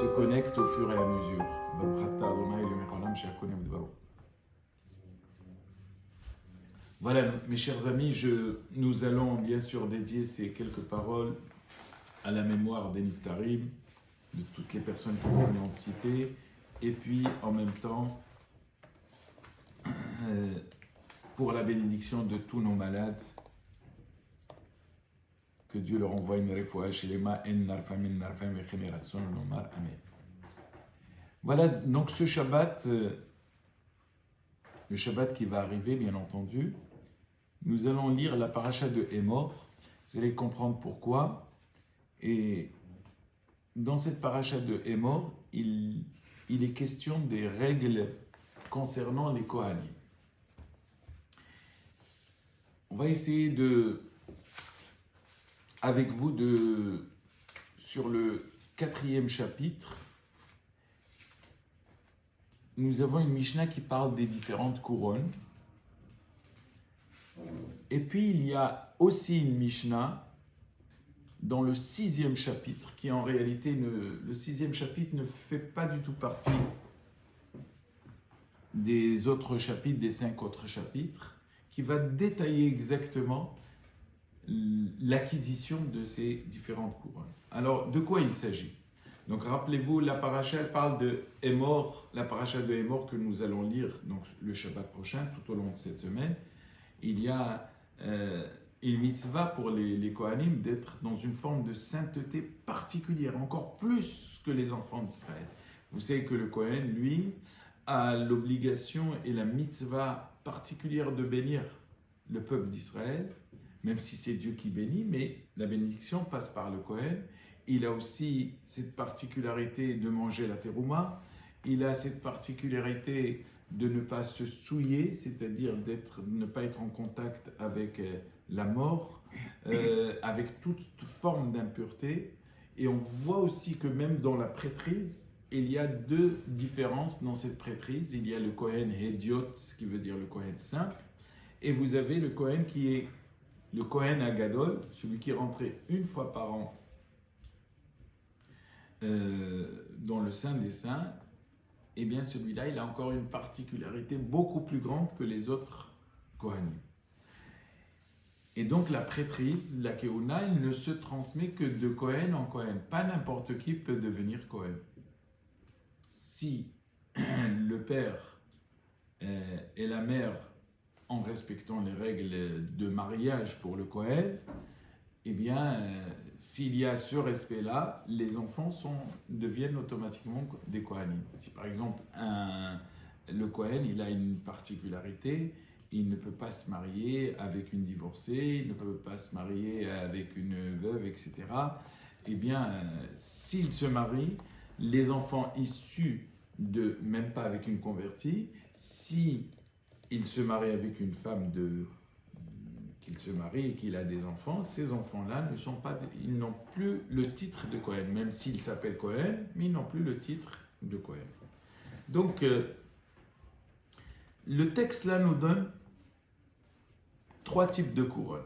se connecte au fur et à mesure. Voilà, mes chers amis, nous allons bien sûr dédier ces quelques paroles à la mémoire des Niftarim, de toutes les personnes que nous venons de citer, et puis en même temps pour la bénédiction de tous nos malades, que Dieu leur envoie une refoua shelema en narfam vechenerason lomar amen. Voilà donc ce Shabbat, le Shabbat qui va arriver bien entendu, nous allons lire la paracha de Emor. Vous allez comprendre pourquoi. Et dans cette paracha de Emor, il est question des règles concernant les Kohanim. On va essayer avec vous sur le 4e chapitre, nous avons une Mishnah qui parle des différentes couronnes. Et puis il y a aussi une Mishnah dans le 6e chapitre, qui en réalité, le 6e chapitre ne fait pas du tout partie des autres chapitres, des 5 autres chapitres, qui va détailler exactement l'acquisition de ces différentes couronnes. Alors, de quoi il s'agit? Donc, rappelez-vous, la paracha elle parle de Emor, la paracha de Emor que nous allons lire donc, le Shabbat prochain, tout au long de cette semaine. Il y a une mitzvah pour les Kohanim d'être dans une forme de sainteté particulière, encore plus que les enfants d'Israël. Vous savez que le Kohen, lui, a l'obligation et la mitzvah particulière de bénir le peuple d'Israël, même si c'est Dieu qui bénit, mais la bénédiction passe par le Kohen. Il a aussi cette particularité de manger la terouma, il a cette particularité de ne pas se souiller, c'est-à-dire de ne pas être en contact avec la mort, avec toute forme d'impureté. Et on voit aussi que même dans la prêtrise, il y a deux différences dans cette prêtrise. Il y a le Kohen Hédiot, ce qui veut dire le Kohen simple, et vous avez le Kohen qui est le Kohen Agadol, celui qui rentrait une fois par an dans le Saint des Saints. Eh bien celui-là, il a encore une particularité beaucoup plus grande que les autres Kohanim. Et donc la prêtrise, la Keuna, il ne se transmet que de Kohen en Kohen. Pas n'importe qui peut devenir Kohen. Si le père et la mère, en respectant les règles de mariage pour le Kohen, eh bien, s'il y a ce respect-là, les enfants deviennent automatiquement des Kohanim. Si par exemple, le Kohen, il a une particularité, il ne peut pas se marier avec une divorcée, il ne peut pas se marier avec une veuve, etc. Eh bien, s'il se marie, les enfants issus même pas avec une convertie, si il se marie avec une femme qu'il se marie et qu'il a des enfants, ces enfants-là ils n'ont plus le titre de Kohen, même s'ils s'appellent Kohen, mais ils n'ont plus le titre de Kohen. Donc, le texte là nous donne 3 types de couronnes.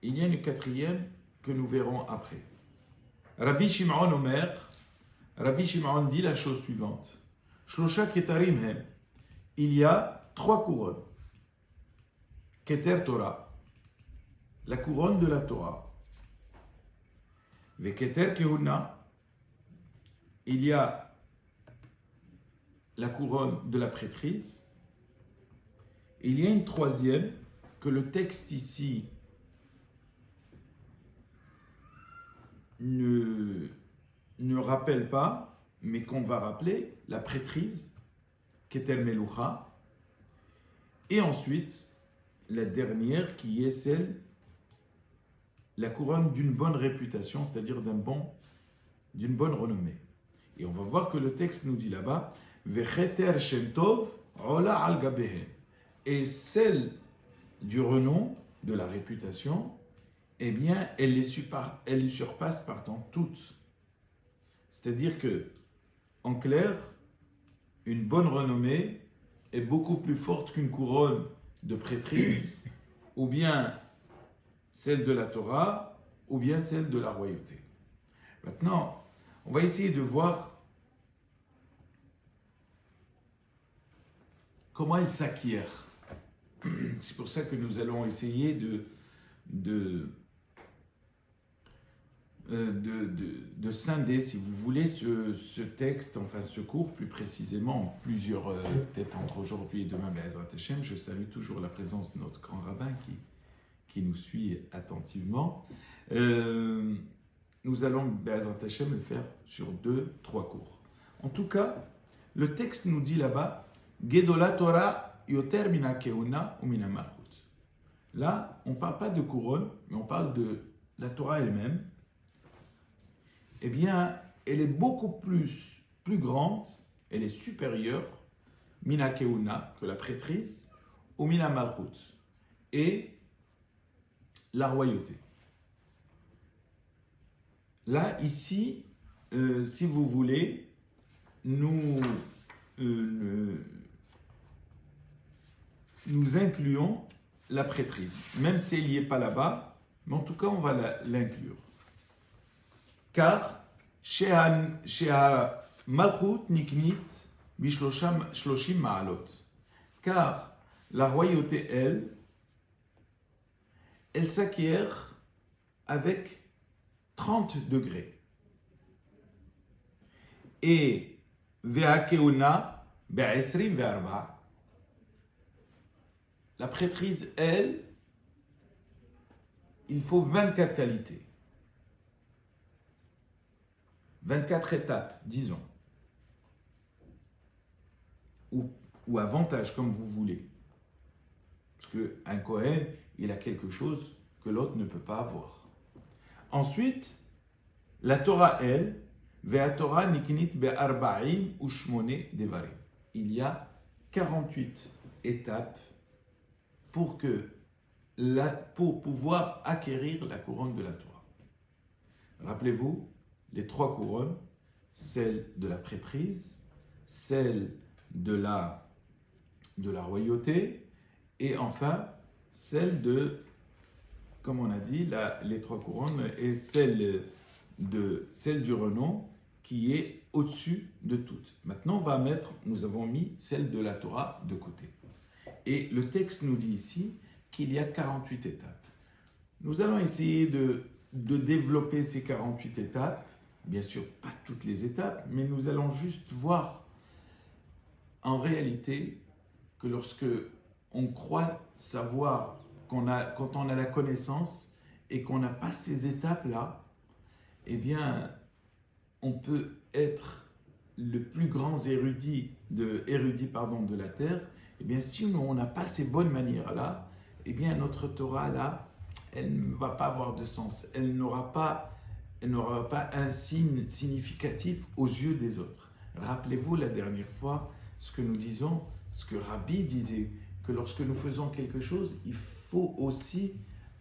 Il y a une 4e que nous verrons après. Rabbi Shimon Omer, Rabbi Shimon dit la chose suivante. Shlosha ketarim hem. Il y a 3 couronnes. Keter Torah, la couronne de la Torah. Veketer Kehuna, il y a la couronne de la prêtrise. Il y a une 3e que le texte ici ne rappelle pas, mais qu'on va rappeler, la prêtrise, Keter Melucha. Et ensuite, la dernière qui est la couronne d'une bonne réputation, c'est-à-dire d'une bonne renommée. Et on va voir que le texte nous dit là-bas, Vecheter Shem Tov, Ola al Gabehen. Et celle du renom, de la réputation, eh bien, elle les surpasse par tant toutes. C'est-à-dire que, en clair, une bonne renommée est beaucoup plus forte qu'une couronne de prêtrise, ou bien celle de la Torah, ou bien celle de la royauté. Maintenant, on va essayer de voir comment elle s'acquiert. C'est pour ça que nous allons essayer de scinder, si vous voulez, ce texte, enfin ce cours plus précisément, en plusieurs, peut-être entre aujourd'hui et demain, Be'ezrat Hashem. Je salue toujours la présence de notre grand rabbin qui nous suit attentivement. Nous allons, Be'ezrat Hashem, le faire sur 2-3 cours. En tout cas, le texte nous dit là-bas, Gedola Torah yoter mina keuna ou mina malchut. Là, on ne parle pas de couronne, mais on parle de la Torah elle-même. Eh bien, elle est beaucoup plus grande, elle est supérieure, mina keuna, que la prêtrise, ou mina malchut, et la royauté. Là, ici, si vous voulez, nous incluons la prêtrise, même si elle n'y est pas là-bas, mais en tout cas, on va l'inclure. Car, Shea Malchut Niknit Bishloshim Ma'alot. Car la royauté, elle s'acquiert avec 30 degrés. Et Ve'akeuna Be'esrim Ve'arba. La prêtrise, elle, il faut 24 qualités. 24 étapes, disons. Ou avantages, comme vous voulez. Parce qu'un Kohen, il a quelque chose que l'autre ne peut pas avoir. Ensuite, la Torah, elle, Ve'a Torah niknit be'arba'im u'shmone devarim. Il y a 48 étapes pour pouvoir acquérir la couronne de la Torah. Rappelez-vous, les 3 couronnes, celle de la prêtrise, celle de la royauté, et enfin, celle de, comme on a dit, les 3 couronnes, et celle du renom, qui est au-dessus de toutes. Maintenant, nous avons mis celle de la Torah de côté. Et le texte nous dit ici qu'il y a 48 étapes. Nous allons essayer de développer ces 48 étapes. Bien sûr, pas toutes les étapes, mais nous allons juste voir en réalité que lorsque on croit savoir, quand on a la connaissance et qu'on n'a pas ces étapes-là, eh bien, on peut être le plus grand érudit de la terre. Eh bien, si on n'a pas ces bonnes manières-là, eh bien, notre Torah, là, elle ne va pas avoir de sens. Elle n'aura pas un signe significatif aux yeux des autres. Rappelez-vous la dernière fois ce que nous disons, ce que Rabbi disait, que lorsque nous faisons quelque chose, il faut aussi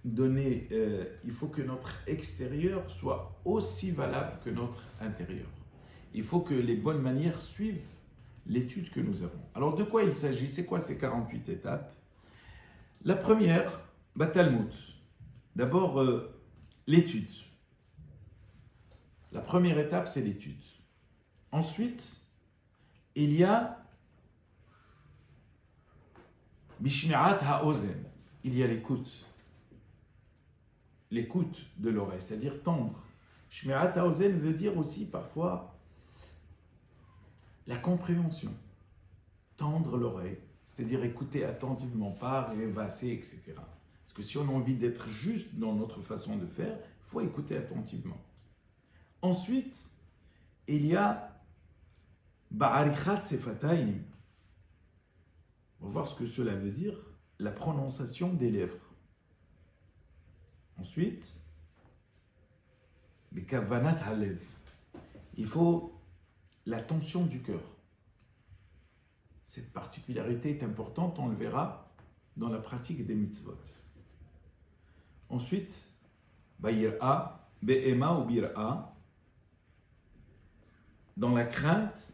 il faut que notre extérieur soit aussi valable que notre intérieur. Il faut que les bonnes manières suivent l'étude que nous avons. Alors de quoi il s'agit? C'est quoi ces 48 étapes? La première, Talmud. D'abord, l'étude. La première étape, c'est l'étude. Ensuite, il y a Bishmi'at ha'ozen. Il y a l'écoute. L'écoute de l'oreille, c'est-à-dire tendre. Shmi'at ha'ozen veut dire aussi parfois la compréhension. Tendre l'oreille, c'est-à-dire écouter attentivement, pas rêvasser, etc. Parce que si on a envie d'être juste dans notre façon de faire, il faut écouter attentivement. Ensuite, il y a Ba'arichat Sefatayim. On va voir ce que cela veut dire, la prononciation des lèvres. Ensuite, Bekavanat Halev. Il faut la tension du cœur. Cette particularité est importante, on le verra dans la pratique des mitzvot. Ensuite, Bayir'a, Be'ema ou Bir'a, dans la crainte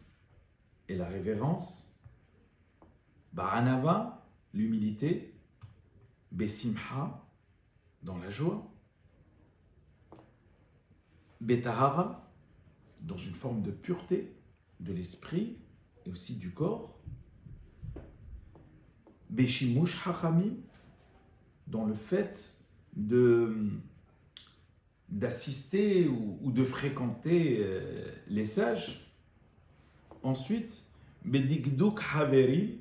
et la révérence, Ba'anava, l'humilité, Besimha, dans la joie, Betahara, dans une forme de pureté de l'esprit et aussi du corps, Beshimush Hachamim, dans le fait d'assister ou de fréquenter les sages. Ensuite, Bedigduk Haveri,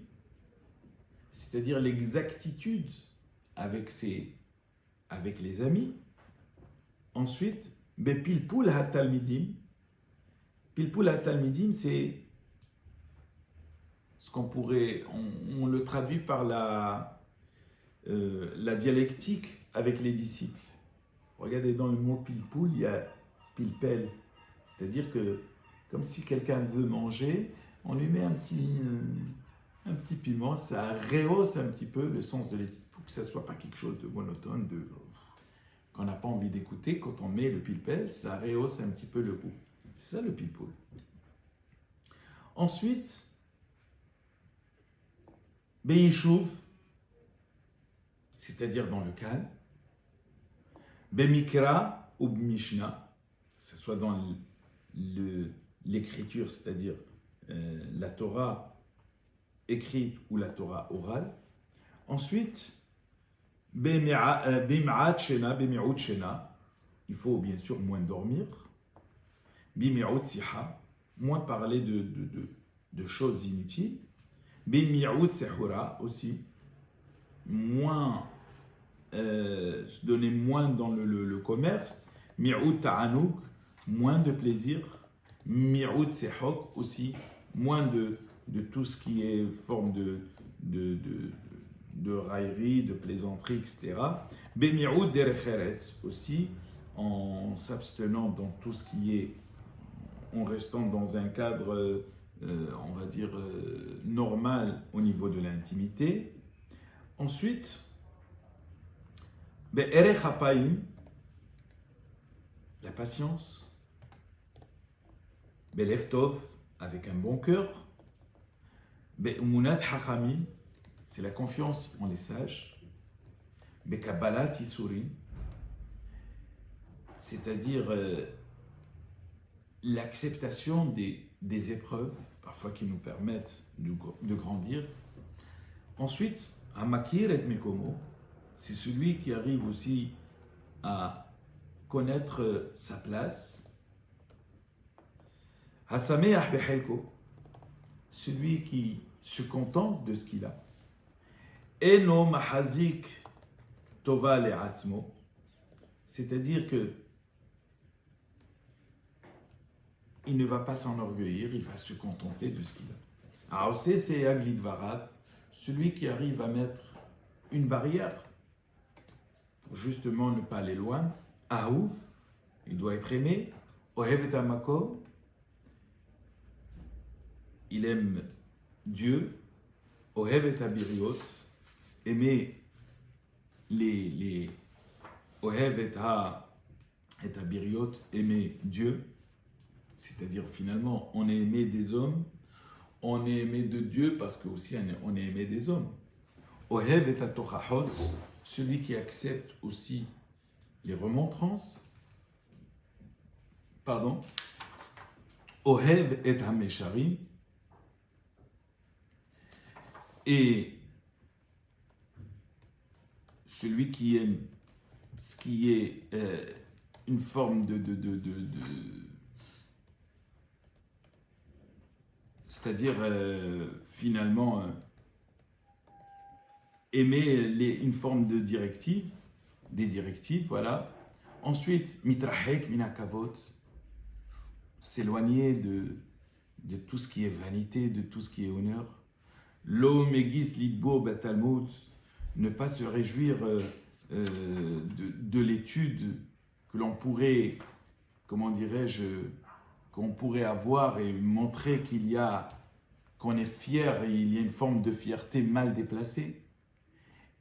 c'est-à-dire l'exactitude avec les amis. Ensuite, Bepilpul HaTalmidim. Pilpul HaTalmidim, c'est ce qu'on pourrait, on le traduit par la dialectique avec les disciples. Regardez, dans le mot pilpul, il y a pilpel, c'est-à-dire que comme si quelqu'un veut manger, on lui met un petit piment, ça rehausse un petit peu le sens de l'étude, pour que ça ne soit pas quelque chose de monotone, qu'on n'a pas envie d'écouter. Quand on met le pilpel, ça rehausse un petit peu le goût. C'est ça le pilpul. Ensuite, Be'ishuv, c'est-à-dire dans le calme. Bemikra ou Mishnah, que ce soit dans l'écriture, c'est-à-dire la Torah écrite ou la Torah orale. Ensuite, Bimi'at Shena, il faut bien sûr moins dormir. Bimi'ut Siha, moins parler de choses inutiles. Bimi'ut Sehura aussi, moins se donner moins dans le commerce. Mi'ut Ta'anouk, moins de plaisir. Mi'ut Sehok aussi, moins de tout ce qui est forme de raillerie, de plaisanterie, etc. Bemi'ut Derech aussi, en s'abstenant dans tout ce qui est, en restant dans un cadre, on va dire, normal au niveau de l'intimité. Ensuite, Be'erech Hapaim, la patience. Be'lev Tov, avec un bon cœur. Be'umunat Hachamim, c'est la confiance en les sages. Be'kabbalat Isurim, c'est-à-dire l'acceptation des épreuves, parfois qui nous permettent de grandir. Ensuite, Hamakir et Mekomo, c'est celui qui arrive aussi à connaître sa place. Hasameach Behelko, celui qui se contente de ce qu'il a. Eno Mahazik Tova Le'atzmo, c'est-à-dire que il ne va pas s'enorgueillir, il va se contenter de ce qu'il a. Aosé c'est Aglid Varad, celui qui arrive à mettre une barrière pour justement ne pas aller loin. Aouf, il doit être aimé. Ohev et Amakom, il aime Dieu. Ohev et Abiriot, aimer les Ohev et Abiriot, aimer Dieu. C'est-à-dire finalement, on est aimé des hommes, on est aimé de Dieu parce que aussi on est aimé des hommes. Ohev et Atochachot, celui qui accepte aussi les remontrances. Pardon. Ohev et Hamesharim. Et celui qui aime ce qui est une forme c'est-à-dire finalement aimer une forme de directive, des directives, voilà. Ensuite, mitrahek minakavot, s'éloigner de tout ce qui est vanité, de tout ce qui est honneur. Lo megis lidbo batalmut, ne pas se réjouir de l'étude que l'on pourrait, comment dirais-je, qu'on pourrait avoir et montrer qu'on est fier et il y a une forme de fierté mal déplacée.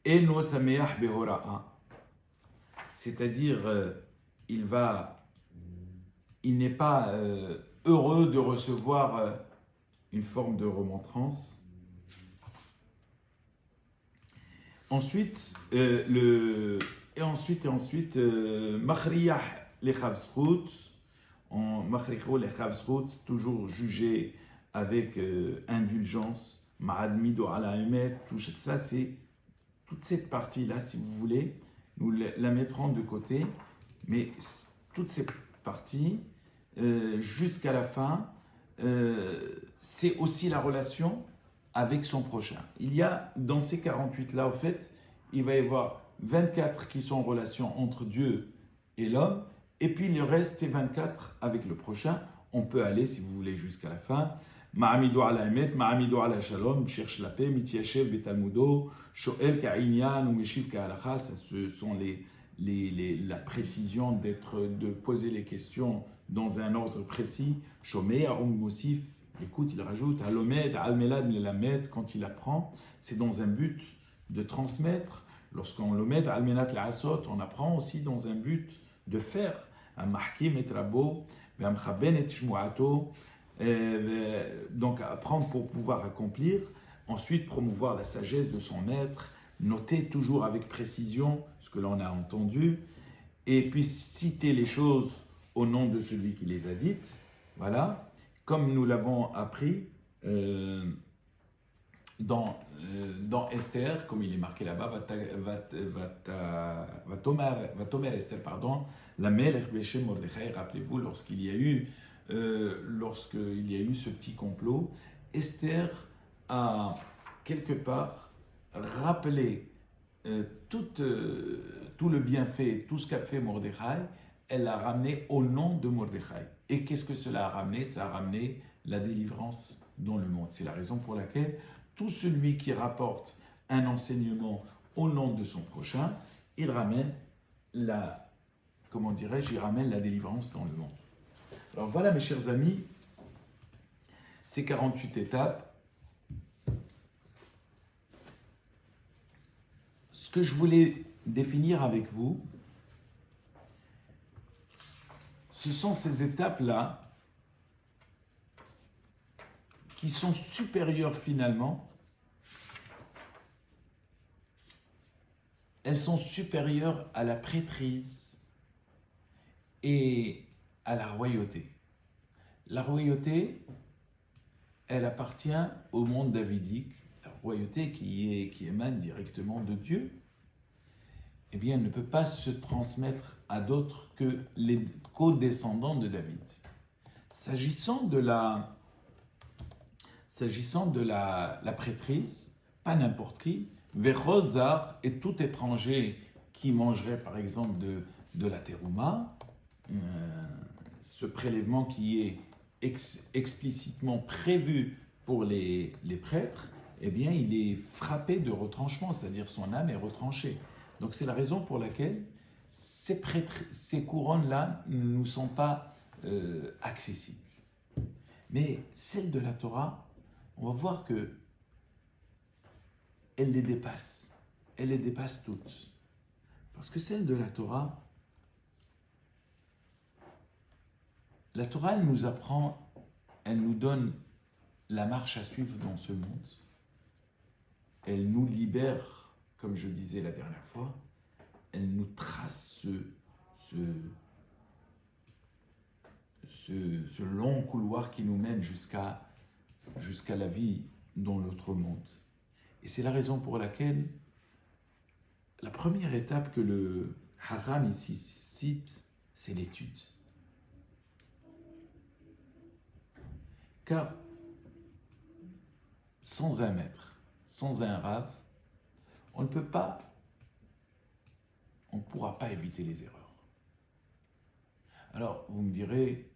Et no sameach behora'a, c'est-à-dire il n'est pas heureux de recevoir une forme de remontrance. Ensuite, machriyah lechavzchut, toujours jugé avec indulgence. Ma'ad mido ala emet, tout ça, c'est toute cette partie-là, si vous voulez, nous la mettrons de côté, mais toute cette partie, jusqu'à la fin, c'est aussi la relation avec son prochain. Il y a, dans ces 48-là, au fait, il va y avoir 24 qui sont en relation entre Dieu et l'homme, et puis le reste, c'est 24 avec le prochain. On peut aller, si vous voulez, jusqu'à la fin. Ma'amidu ala emet, ma'amidu ala shalom, cherche la paix, mityashev betalmudo, shoel ka'inyan ou meshiv ka'alacha, ce sont la précision de poser les questions dans un ordre précis. Shomei arum mosif, écoute, il rajoute, alomed, almelad, nelamed, quand il apprend, c'est dans un but de transmettre. Lorsqu'on lomed, almenat la'asot, on apprend aussi dans un but de faire. Mahkim et rabo, v'amchaben et shmuato, donc apprendre pour pouvoir accomplir. Ensuite, promouvoir la sagesse de son maître, noter toujours avec précision ce que l'on a entendu, et puis citer les choses au nom de celui qui les a dites. Voilà, comme nous l'avons appris dans Esther, comme il est marqué là-bas, Vatomer Esther, pardon, la Melech Beshem Mordechai, rappelez-vous, lorsqu'il y a eu ce petit complot, Esther a quelque part rappelé tout le bienfait, tout ce qu'a fait Mordechai, elle l'a ramené au nom de Mordechai. Et qu'est-ce que cela a ramené? Ça a ramené la délivrance dans le monde. C'est la raison pour laquelle tout celui qui rapporte un enseignement au nom de son prochain, il ramène il ramène la délivrance dans le monde. Alors voilà, mes chers amis, ces 48 étapes. Ce que je voulais définir avec vous, ce sont ces étapes-là qui sont supérieures finalement. Elles sont supérieures à la prêtrise et à la royauté. La royauté, elle appartient au monde davidique. La royauté qui émane directement de Dieu, eh bien, elle ne peut pas se transmettre à d'autres que les co-descendants de David. S'agissant de la prêtrise, pas n'importe qui, Vecholzar et tout étranger qui mangerait par exemple de la terouma, ce prélèvement qui est explicitement prévu pour les prêtres, eh bien il est frappé de retranchement, c'est-à-dire son âme est retranchée. Donc c'est la raison pour laquelle ces couronnes-là ne nous sont pas accessibles. Mais celles de la Torah, on va voir que elle les dépasse toutes. Parce que celle de la Torah, elle nous apprend, elle nous donne la marche à suivre dans ce monde. Elle nous libère, comme je disais la dernière fois, elle nous trace ce long couloir qui nous mène jusqu'à la vie dans l'autre monde. Et c'est la raison pour laquelle la première étape que le Haram ici cite, c'est l'étude. Car sans un maître, sans un rav, on ne pourra pas éviter les erreurs. Alors, vous me direz,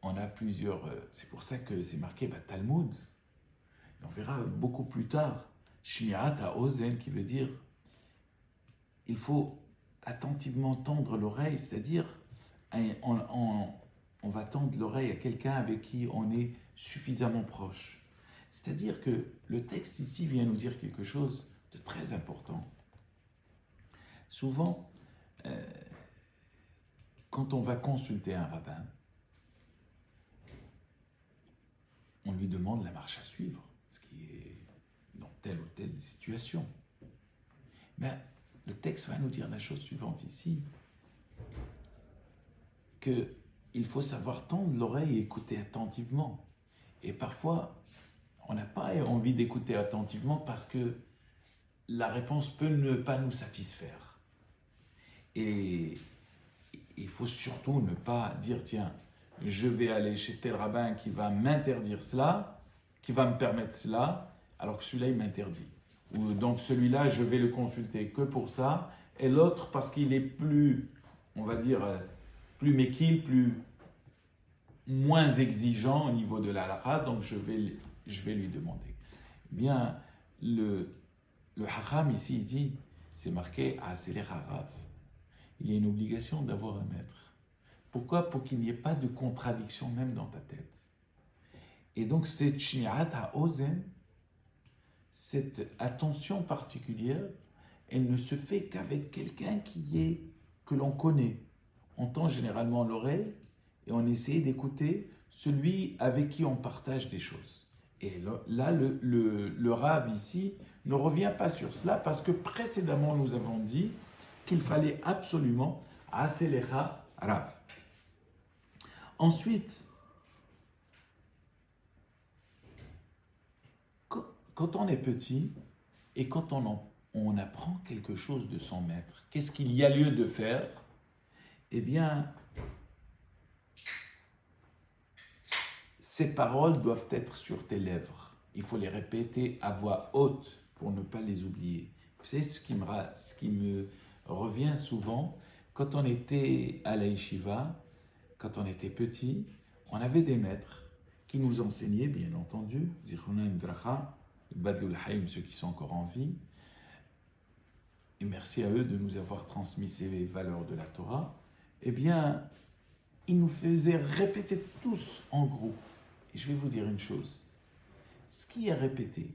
on a plusieurs... c'est pour ça que c'est marqué Talmud. Et on verra beaucoup plus tard, Shmirat HaOzen, qui veut dire il faut attentivement tendre l'oreille, c'est-à-dire on va tendre l'oreille à quelqu'un avec qui on est suffisamment proche. C'est-à-dire que le texte ici vient nous dire quelque chose de très important. Souvent, quand on va consulter un rabbin, on lui demande la marche à suivre, ce qui est dans telle ou telle situation. Mais le texte va nous dire la chose suivante ici, qu'il faut savoir tendre l'oreille et écouter attentivement. Et parfois, on n'a pas envie d'écouter attentivement parce que la réponse peut ne pas nous satisfaire. Et il faut surtout ne pas dire, tiens, je vais aller chez tel rabbin qui va m'interdire cela, qui va me permettre cela, alors que celui-là, il m'interdit. Ou donc celui-là, je vais le consulter que pour ça, et l'autre parce qu'il est plus, on va dire, plus méquille, moins exigeant au niveau de la halakha, donc je vais lui demander. Eh bien, le Hacham ici, il dit, c'est marqué Asele Harav. Il y a une obligation d'avoir un maître. Pourquoi? Pour qu'il n'y ait pas de contradiction même dans ta tête. Et donc, cette Shmi'at HaOzen, cette attention particulière, elle ne se fait qu'avec quelqu'un que l'on connaît. On tend généralement l'oreille et on essaie d'écouter celui avec qui on partage des choses. Et là, le Rav ici ne revient pas sur cela parce que précédemment, nous avons dit qu'il fallait absolument Aselecha Rav. Ensuite, quand on est petit et quand on apprend quelque chose de son maître, qu'est-ce qu'il y a lieu de faire? Eh bien, ces paroles doivent être sur tes lèvres. Il faut les répéter à voix haute pour ne pas les oublier. Vous savez ce qui me revient souvent, quand on était à la yeshiva, quand on était petit, on avait des maîtres qui nous enseignaient, bien entendu, Zichrona Bracha, Badlul Haïm, ceux qui sont encore en vie, et merci à eux de nous avoir transmis ces valeurs de la Torah. Eh bien, ils nous faisaient répéter tous en groupe. Et je vais vous dire une chose, ce qui est répété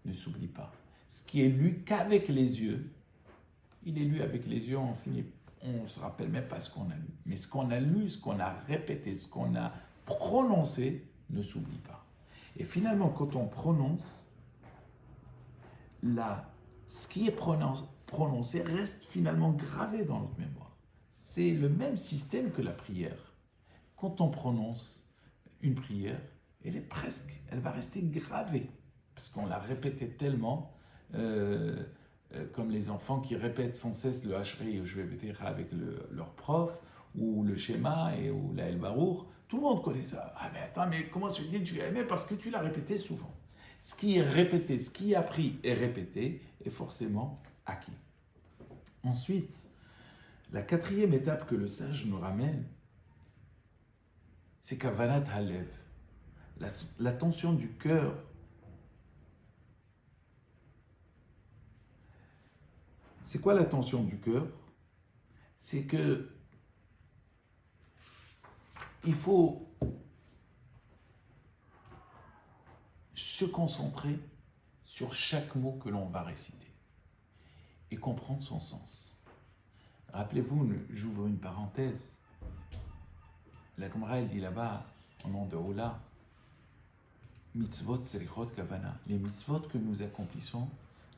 ne s'oublie pas. Ce qui est lu qu'avec les yeux, il est lu avec les yeux, on ne se rappelle même pas ce qu'on a lu. Mais ce qu'on a lu, ce qu'on a répété, ce qu'on a prononcé, ne s'oublie pas. Et finalement, quand on prononce, ce qui est prononcé reste finalement gravé dans notre mémoire. C'est le même système que la prière. Quand on prononce une prière, elle va rester gravée, parce qu'on l'a répétée tellement, comme les enfants qui répètent sans cesse le Hashri ou je vais avec leur prof, ou le schéma ou la El Barour. Tout le monde connaît ça. Ah mais attends, mais comment tu dis tu l'as aimé? Parce que tu l'as répété souvent. Ce qui est répété, ce qui est appris et répété est forcément acquis. Ensuite, la quatrième étape que le sage nous ramène, c'est Kavanat Halev, l'attention du cœur. C'est quoi l'attention du cœur? C'est que il faut se concentrer sur chaque mot que l'on va réciter et comprendre son sens. Rappelez-vous, j'ouvre une parenthèse, la Gemara elle dit là-bas, au nom de Ola, mitzvot serichot kavana. Les mitzvot que nous accomplissons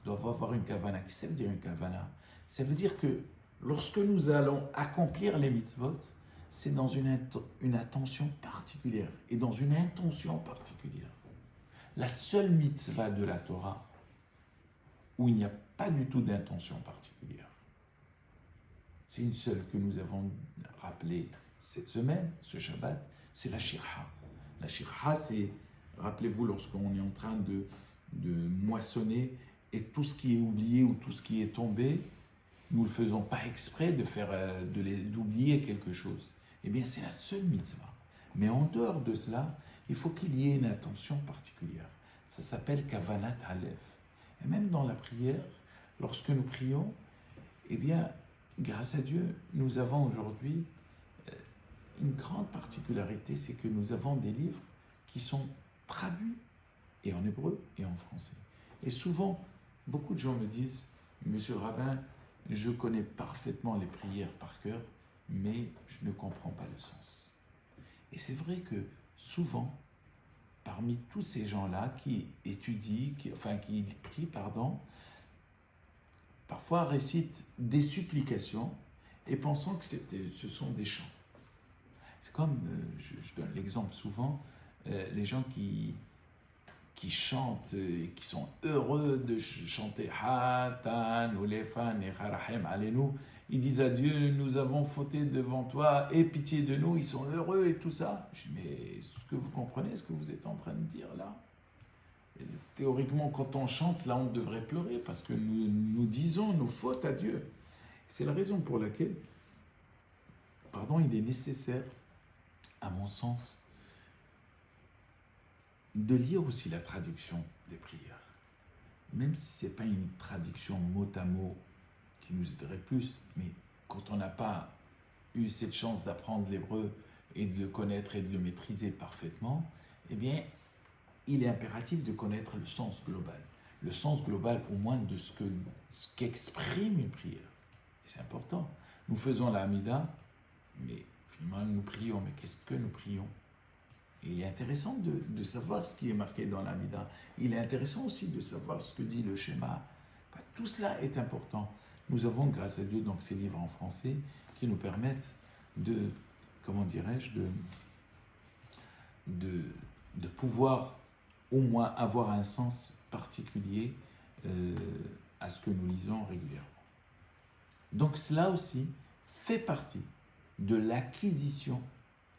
doivent avoir une kavana. Qu'est-ce que ça veut dire une kavana? Ça veut dire que lorsque nous allons accomplir les mitzvot, c'est dans une attention particulière et dans une intention particulière. La seule mitzvah de la Torah où il n'y a pas du tout d'intention particulière, c'est une seule que nous avons rappelée cette semaine, ce Shabbat, c'est la shirha. La shirha, c'est, rappelez-vous, lorsqu'on est en train de moissonner et tout ce qui est oublié ou tout ce qui est tombé, nous ne le faisons pas exprès d'oublier quelque chose. Eh bien, c'est la seule mitzvah. Mais en dehors de cela, il faut qu'il y ait une attention particulière. Ça s'appelle Kavanat Halev. Et même dans la prière, lorsque nous prions, eh bien, grâce à Dieu, nous avons aujourd'hui une grande particularité, c'est que nous avons des livres qui sont traduits et en hébreu et en français. Et souvent, beaucoup de gens me disent, Monsieur le rabbin, je connais parfaitement les prières par cœur, mais je ne comprends pas le sens. Et c'est vrai que souvent, parmi tous ces gens-là qui étudient, qui prient, parfois récitent des supplications et pensant que ce sont des chants. C'est comme, je donne l'exemple souvent, les gens qui qui chantent et qui sont heureux de chanter Hatan ou Lefan et Harahem Alenu. Ils disent à Dieu, nous avons fauté devant toi, aie pitié de nous, ils sont heureux et tout ça. Je dis, mais est-ce que vous comprenez ce que vous êtes en train de dire là? Et théoriquement, quand on chante, là on devrait pleurer parce que nous disons nos fautes à Dieu. C'est la raison pour laquelle, il est nécessaire, à mon sens, de lire aussi la traduction des prières. Même si ce n'est pas une traduction mot à mot qui nous aiderait plus, mais quand on n'a pas eu cette chance d'apprendre l'hébreu et de le connaître et de le maîtriser parfaitement, eh bien, il est impératif de connaître le sens global. Le sens global au moins de ce qu'exprime une prière. Et c'est important. Nous faisons la Hamida, mais finalement nous prions. Mais qu'est-ce que nous prions? Et il est intéressant de savoir ce qui est marqué dans l'Hamida. Il est intéressant aussi de savoir ce que dit le schéma. Tout cela est important. Nous avons, grâce à Dieu, donc ces livres en français qui nous permettent de, de pouvoir au moins avoir un sens particulier à ce que nous lisons régulièrement. Donc cela aussi fait partie de l'acquisition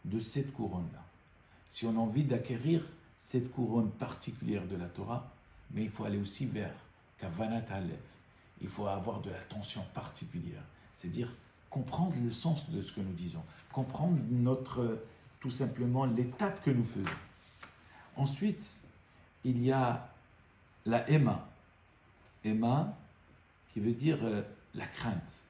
de cette couronne-là. Si on a envie d'acquérir cette couronne particulière de la Torah, mais il faut aller aussi vers Kavanat Alev. Il faut avoir de l'attention particulière, c'est-à-dire comprendre le sens de ce que nous disons, comprendre tout simplement l'étape que nous faisons. Ensuite, il y a la Emma. Emma, qui veut dire la crainte.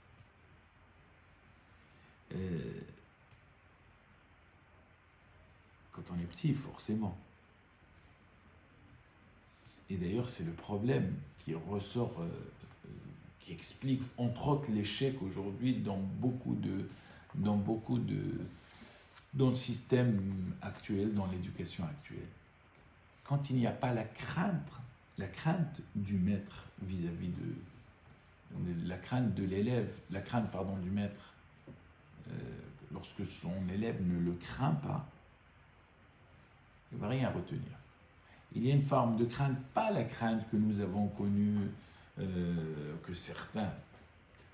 Quand on est petit, forcément. Et d'ailleurs, c'est le problème qui ressort, qui explique entre autres l'échec aujourd'hui dans le système actuel, dans l'éducation actuelle. Quand il n'y a pas la crainte du maître vis-à-vis la crainte de l'élève, la crainte, du maître, lorsque son élève ne le craint pas, il ne va rien retenir. Il y a une forme de crainte, pas la crainte que nous avons connue, que certains,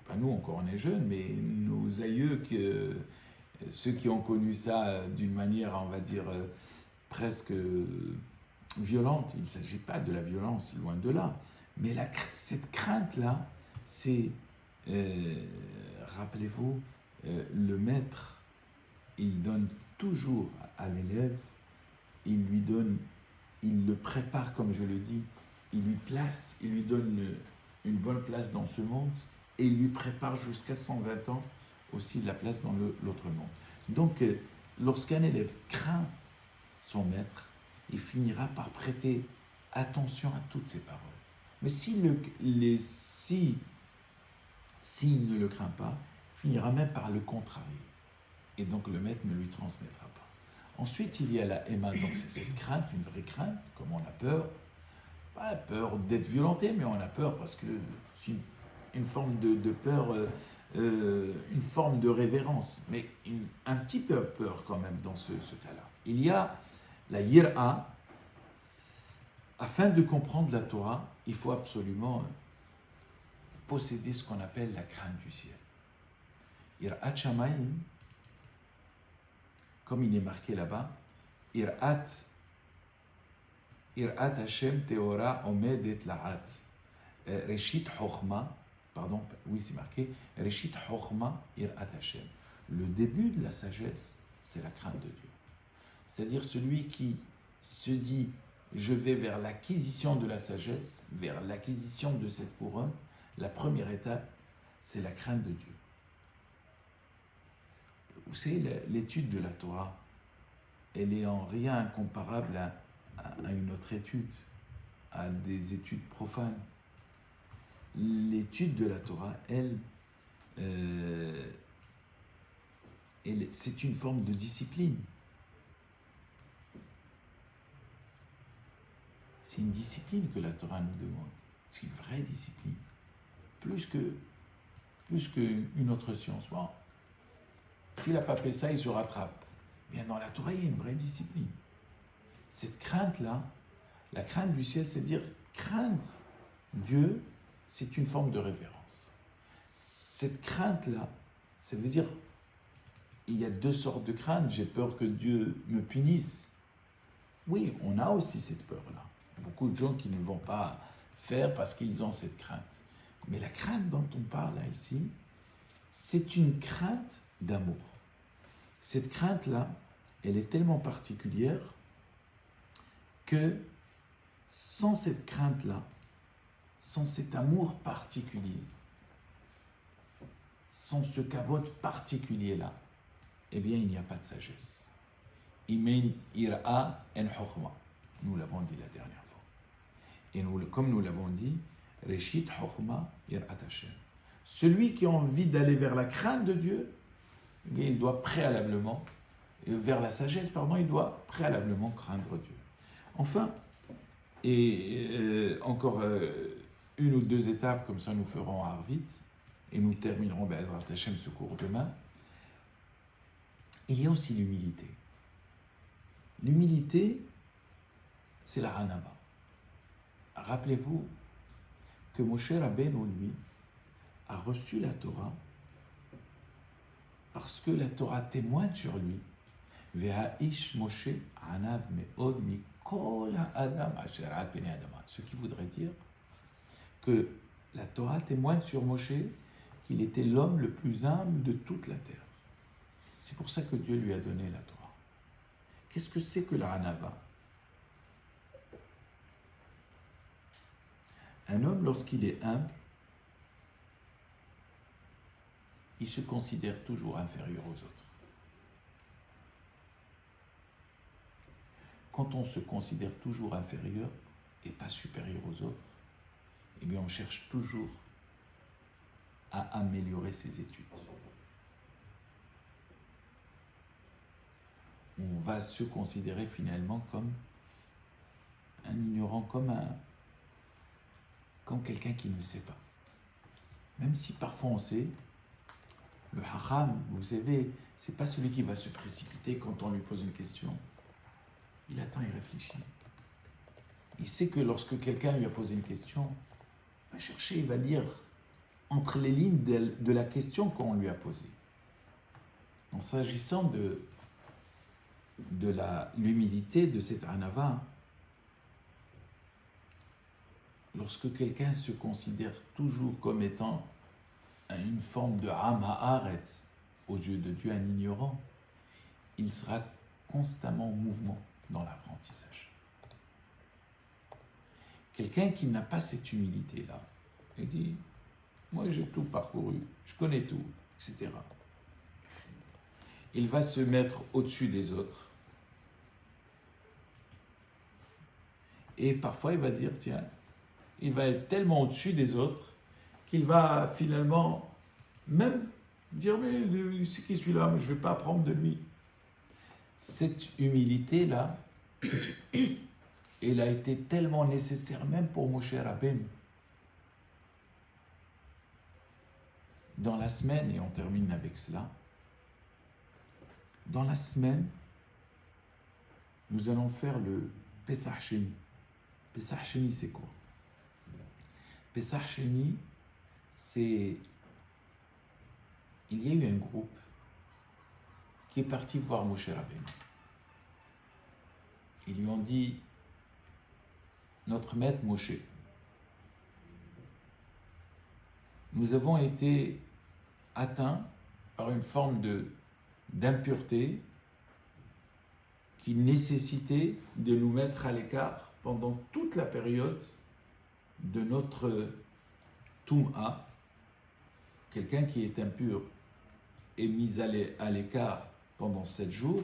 pas nous encore on est jeunes, mais nos aïeux, ceux qui ont connu ça d'une manière, on va dire, presque violente. Il ne s'agit pas de la violence, loin de là. Mais cette crainte-là, c'est, rappelez-vous, le maître, il donne toujours à l'élève, il le prépare, comme je le dis, il lui donne une bonne place dans ce monde et il lui prépare jusqu'à 120 ans aussi de la place dans l'autre monde. Donc, lorsqu'un élève craint son maître, il finira par prêter attention à toutes ses paroles. Mais s'il ne le craint pas, il finira même par le contrarier. Et donc le maître ne lui transmettra pas. Ensuite, il y a la Emma, donc c'est cette crainte, une vraie crainte, comme on a peur. Pas peur d'être violenté, mais on a peur parce que c'est une forme de peur, une forme de révérence, mais un petit peu peur quand même dans ce cas-là. Il y a la Yir'a. Afin de comprendre la Torah, il faut absolument posséder ce qu'on appelle la crainte du ciel. Yir'at Shamayim, comme il est marqué là-bas, Yir'at Hashem Teora Omedet La'at. Reshit Chochma, c'est marqué, Reshit Chochma Yir'at Hashem. Le début de la sagesse, c'est la crainte de Dieu. C'est-à-dire celui qui se dit, je vais vers l'acquisition de la sagesse, vers l'acquisition de cette couronne, la première étape, c'est la crainte de Dieu. Vous savez, l'étude de la Torah, elle est en rien comparable à une autre étude, à des études profanes. L'étude de la Torah, c'est une forme de discipline. C'est une discipline que la Torah nous demande. C'est une vraie discipline. Plus qu'une autre science. Bon, s'il n'a pas fait ça, il se rattrape. Bien, dans la Torah, il y a une vraie discipline. Cette crainte-là, La crainte du ciel, c'est dire craindre Dieu, c'est une forme de révérence. Cette crainte-là, ça veut dire, il y a deux sortes de crainte. J'ai peur que Dieu me punisse. Oui, on a aussi cette peur-là. Il y a beaucoup de gens qui ne vont pas faire parce qu'ils ont cette crainte. Mais la crainte dont on parle là, ici, c'est une crainte d'amour. Cette crainte-là, elle est tellement particulière que sans cette crainte-là, sans cet amour particulier, sans ce kavod particulier-là, eh bien, il n'y a pas de sagesse. Imen ira en chokhma. Nous l'avons dit la dernière fois. Et nous, comme nous l'avons dit, Reshit chokhma irat Hashem. Celui qui a envie d'aller vers la crainte de Dieu, eh bien, il doit préalablement, vers la sagesse, pardon, il doit préalablement craindre Dieu. Enfin, et encore une ou deux étapes, comme ça nous ferons Arvit, et nous terminerons Be'ezrat Hashem ce cours demain. Il y a aussi l'humilité. L'humilité, c'est la Hanaba. Rappelez-vous que Moshe Rabbeinu, lui, a reçu la Torah parce que la Torah témoigne sur lui. Ve'ha'ish Moshe anav me'od mikol ha'adam asher al pnei adama. Ce qui voudrait dire que la Torah témoigne sur Moshe qu'il était l'homme le plus humble de toute la terre. C'est pour ça que Dieu lui a donné la Torah. Qu'est-ce que c'est que la Hanava? Un homme, lorsqu'il est humble, il se considère toujours inférieur aux autres. Quand on se considère toujours inférieur et pas supérieur aux autres, eh bien on cherche toujours à améliorer ses études. On va se considérer finalement comme un ignorant, comme quelqu'un qui ne sait pas. Même si parfois on sait, le haram, vous savez, c'est pas celui qui va se précipiter quand on lui pose une question. Il attend, il réfléchit. Il sait que lorsque quelqu'un lui a posé une question, il va chercher, il va lire entre les lignes de la question qu'on lui a posée. En s'agissant de l'humilité de cette anava, lorsque quelqu'un se considère toujours comme étant une forme de Am Haaretz aux yeux de Dieu, un ignorant, il sera constamment en mouvement dans l'apprentissage. Quelqu'un qui n'a pas cette humilité-là, il dit, moi j'ai tout parcouru, je connais tout, etc. Il va se mettre au-dessus des autres. Et parfois il va dire, tiens, il va être tellement au-dessus des autres qu'il va finalement même dire, mais c'est qui celui-là, mais je ne vais pas apprendre de lui. Cette humilité-là, elle a été tellement nécessaire même pour Moshe Rabbeinu. Dans la semaine, et on termine avec cela, dans la semaine, nous allons faire le Pesach Sheni. Pesach Sheni, c'est quoi? Pesach Sheni, c'est... Il y a eu un groupe qui est parti voir Moshe Rabbeinu. Ils lui ont dit, notre maître Moshe, nous avons été atteints par une forme d'impureté qui nécessitait de nous mettre à l'écart pendant toute la période de notre Toum'a. Quelqu'un qui est impur est mis à l'écart pendant 7 jours,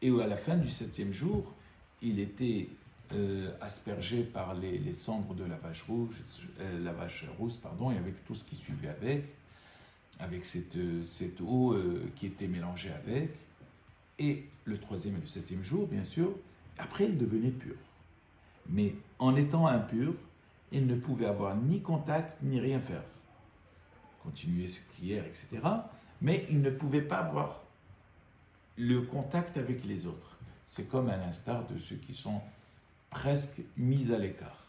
et à la fin du 7e jour, il était aspergé par les cendres de la vache rousse, et avec tout ce qui suivait avec cette eau qui était mélangée avec, et le 3e et le 7e jour, bien sûr, après il devenait pur. Mais en étant impur, il ne pouvait avoir ni contact, ni rien faire. Continuer ses prières, etc. Mais il ne pouvait pas avoir le contact avec les autres. C'est comme à l'instar de ceux qui sont presque mis à l'écart.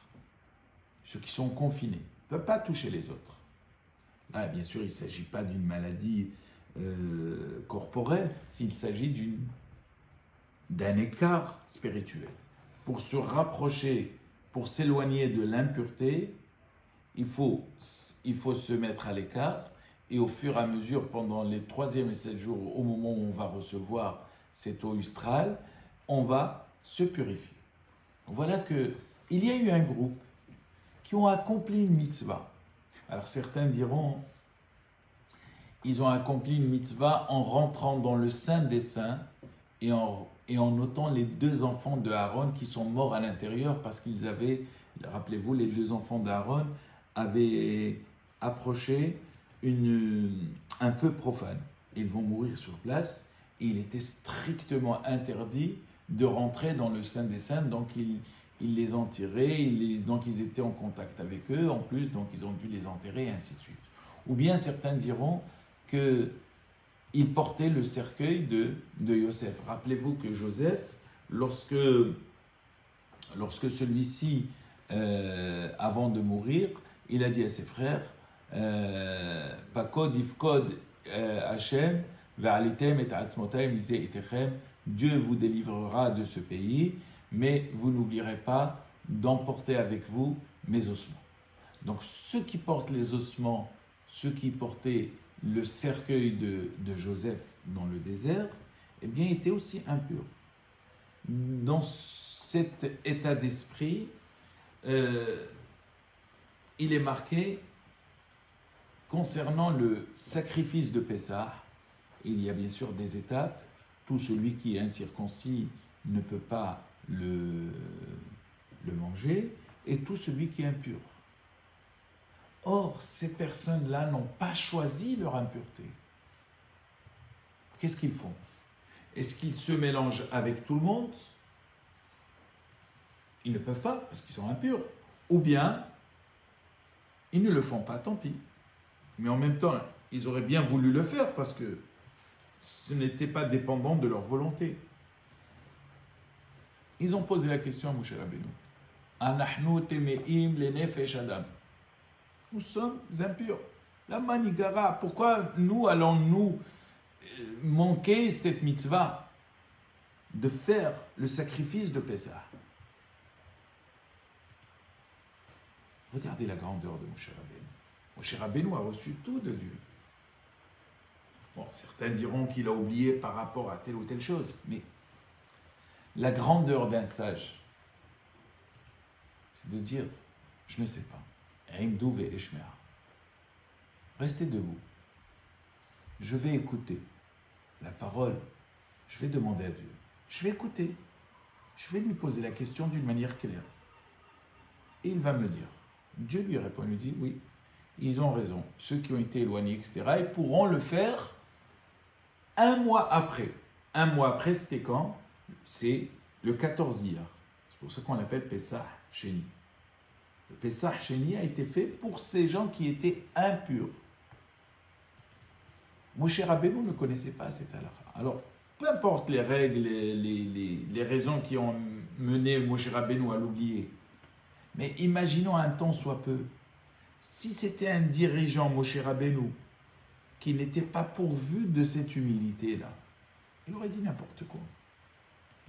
Ceux qui sont confinés ne peuvent pas toucher les autres. Là, bien sûr, il ne s'agit pas d'une maladie corporelle, s'il s'agit d'un écart spirituel. Pour se rapprocher, pour s'éloigner de l'impureté, il faut se mettre à l'écart, et au fur et à mesure, pendant les 3e et 7 jours, au moment où on va recevoir cette eau lustrale, on va se purifier. Voilà qu'il y a eu un groupe qui ont accompli une mitzvah. Alors certains diront, ils ont accompli une mitzvah en rentrant dans le Saint des Saints et en notant les 2 enfants de Aaron qui sont morts à l'intérieur parce qu'ils avaient, rappelez-vous, les 2 enfants d'Aaron avaient approché un feu profane. Ils vont mourir sur place et il était strictement interdit de rentrer dans le Saint des Saints, donc ils les ont tirés, donc ils étaient en contact avec eux en plus, donc ils ont dû les enterrer et ainsi de suite. Ou bien certains diront qu'il portait le cercueil de Yosef. Rappelez-vous que Joseph, lorsque celui-ci, avant de mourir, il a dit à ses frères, Pakod ifkod Hashem, ve'alitem et atzmotaim liseh etechem, Dieu vous délivrera de ce pays, mais vous n'oublierez pas d'emporter avec vous mes ossements. Donc ceux qui portent les ossements, ceux qui portaient le cercueil de Joseph dans le désert, eh bien étaient aussi impurs. Dans cet état d'esprit, il est marqué concernant le sacrifice de Pessah, il y a bien sûr des étapes. Tout celui qui est incirconcis ne peut pas le manger, et tout celui qui est impur. Or, ces personnes-là n'ont pas choisi leur impureté. Qu'est-ce qu'ils font? Est-ce qu'ils se mélangent avec tout le monde? Ils ne peuvent pas, parce qu'ils sont impurs. Ou bien, ils ne le font pas, tant pis. Mais en même temps, ils auraient bien voulu le faire, parce que ce n'était pas dépendant de leur volonté. Ils ont posé la question à Moshe Rabbeinu. Anachnu temeim lenefesh adam. Nous sommes impurs. La manigara, pourquoi nous allons-nous manquer cette mitzvah de faire le sacrifice de Pessah? Regardez la grandeur de Moshe Rabbeinu. Moshe Rabbeinu a reçu tout de Dieu. Bon, certains diront qu'il a oublié par rapport à telle ou telle chose, mais la grandeur d'un sage, c'est de dire, je ne sais pas, restez debout, je vais écouter la parole, je vais demander à Dieu, je vais écouter, je vais lui poser la question d'une manière claire, et il va me dire, Dieu lui répond, il lui dit, oui, ils ont raison, ceux qui ont été éloignés, etc., ils pourront le faire un mois après. Un mois après, c'était quand? C'est le 14 Iyar. C'est pour ça qu'on l'appelle Pessah Sheni. Le Pessah Sheni a été fait pour ces gens qui étaient impurs. Moshe Rabbeinu ne connaissait pas cette halakha. Alors, peu importe les règles, les raisons qui ont mené Moshe Rabbeinu à l'oublier, mais imaginons un temps soit peu, si c'était un dirigeant, Moshe Rabbeinu, qui n'était pas pourvu de cette humilité-là, il aurait dit n'importe quoi.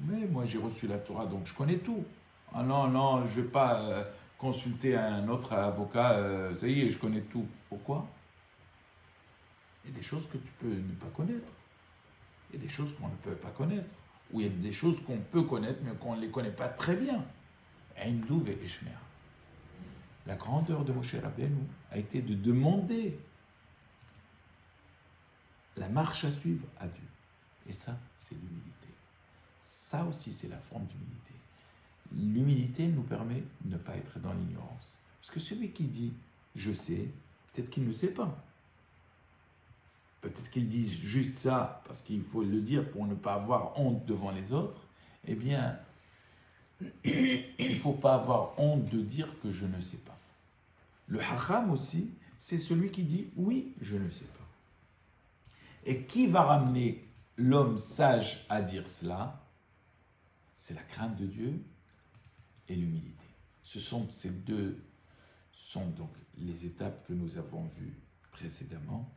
Mais moi j'ai reçu la Torah, donc je connais tout. Ah non, je ne vais pas consulter un autre avocat, ça y est, je connais tout. Pourquoi? Il y a des choses que tu peux ne pas connaître. Il y a des choses qu'on ne peut pas connaître. Ou il y a des choses qu'on peut connaître, mais qu'on ne les connaît pas très bien. Indouv et Eshmer. La grandeur de Moshe Rabbeinu a été de demander la marche à suivre à Dieu. Et ça, c'est l'humilité. Ça aussi, c'est la forme d'humilité. L'humilité nous permet de ne pas être dans l'ignorance. Parce que celui qui dit « je sais », peut-être qu'il ne sait pas. Peut-être qu'il dit juste ça parce qu'il faut le dire pour ne pas avoir honte devant les autres. Eh bien, il ne faut pas avoir honte de dire que je ne sais pas. Le hacham aussi, c'est celui qui dit « oui, je ne sais pas ». Et qui va ramener l'homme sage à dire cela? C'est la crainte de Dieu et l'humilité. Ces deux sont donc les étapes que nous avons vues précédemment.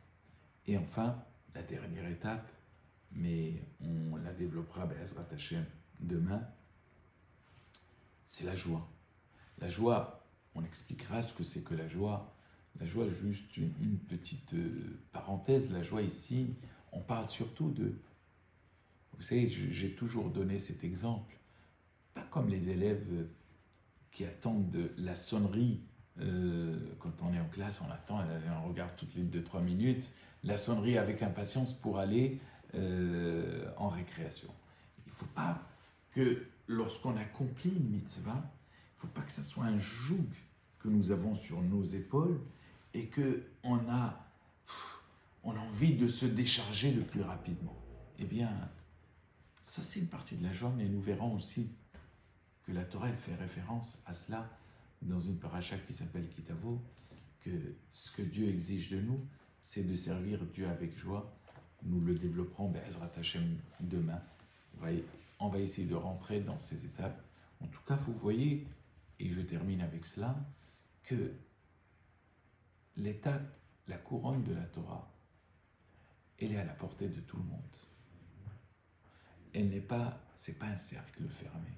Et enfin, la dernière étape, mais on la développera Be'ezrat Hashem demain, c'est la joie. La joie, on expliquera ce que c'est que la joie. La joie, juste une petite parenthèse, la joie ici, on parle surtout de... Vous savez, j'ai toujours donné cet exemple, pas comme les élèves qui attendent la sonnerie. Quand on est en classe, on attend, on regarde toutes les 2-3 minutes, la sonnerie avec impatience pour aller en récréation. Il ne faut pas que lorsqu'on accomplit une mitzvah, il ne faut pas que ça soit un joug que nous avons sur nos épaules et qu'on a envie de se décharger le plus rapidement. Eh bien, ça c'est une partie de la joie, mais nous verrons aussi que la Torah elle fait référence à cela dans une paracha qui s'appelle Kitavo, que ce que Dieu exige de nous, c'est de servir Dieu avec joie. Nous le développerons Be'ezrat Hashem demain. On va essayer de rentrer dans ces étapes. En tout cas, vous voyez, et je termine avec cela, que l'étape, la couronne de la Torah, elle est à la portée de tout le monde. C'est pas un cercle fermé.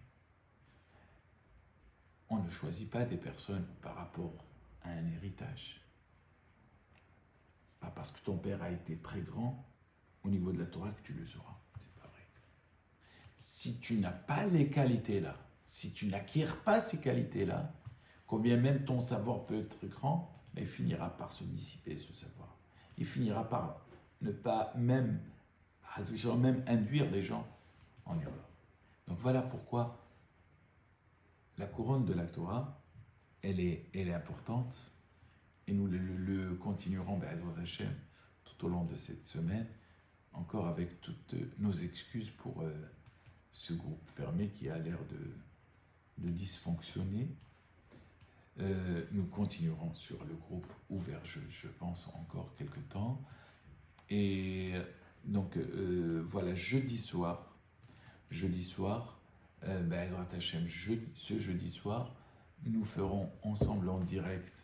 On ne choisit pas des personnes par rapport à un héritage. Pas parce que ton père a été très grand au niveau de la Torah que tu le sauras. C'est pas vrai. Si tu n'as pas les qualités-là, si tu n'acquiers pas ces qualités-là, combien même ton savoir peut être grand, mais il finira par se dissiper ce savoir. Il finira par ne pas même induire les gens en erreur. Donc voilà pourquoi la couronne de la Torah, elle est importante et nous le continuerons Be'ezrat Hashem tout au long de cette semaine, encore avec toutes nos excuses pour ce groupe fermé qui a l'air de dysfonctionner. Nous continuerons sur le groupe ouvert, je pense, encore quelques temps. Et donc, voilà, jeudi soir, Be'ezrat Hashem, ce jeudi soir, nous ferons ensemble en direct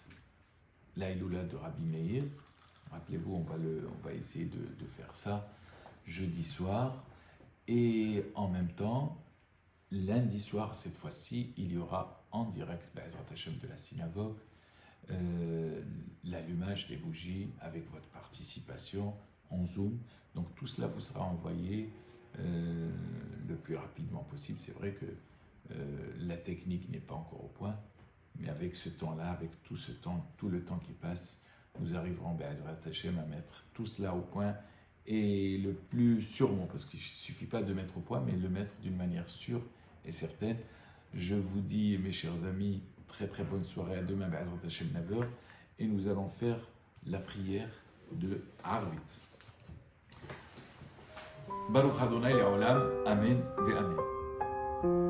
l'Aïloula de Rabbi Meir. Rappelez-vous, on va essayer de faire ça jeudi soir. Et en même temps, lundi soir, cette fois-ci, il y aura en direct Be'ezrat Hashem de la synagogue, l'allumage des bougies avec votre participation en Zoom. Donc tout cela vous sera envoyé le plus rapidement possible. C'est vrai que la technique n'est pas encore au point, mais avec ce temps-là, avec tout le temps qui passe, nous arriverons Be'ezrat Hashem à mettre tout cela au point et le plus sûrement, parce qu'il ne suffit pas de mettre au point, mais le mettre d'une manière sûre et certaine. Je vous dis, mes chers amis, très très bonne soirée, à demain Be'ezrat Hashem 9h, et nous allons faire la prière de Arvit. Baruch Adonai Le'olam, Amen ve'Amen.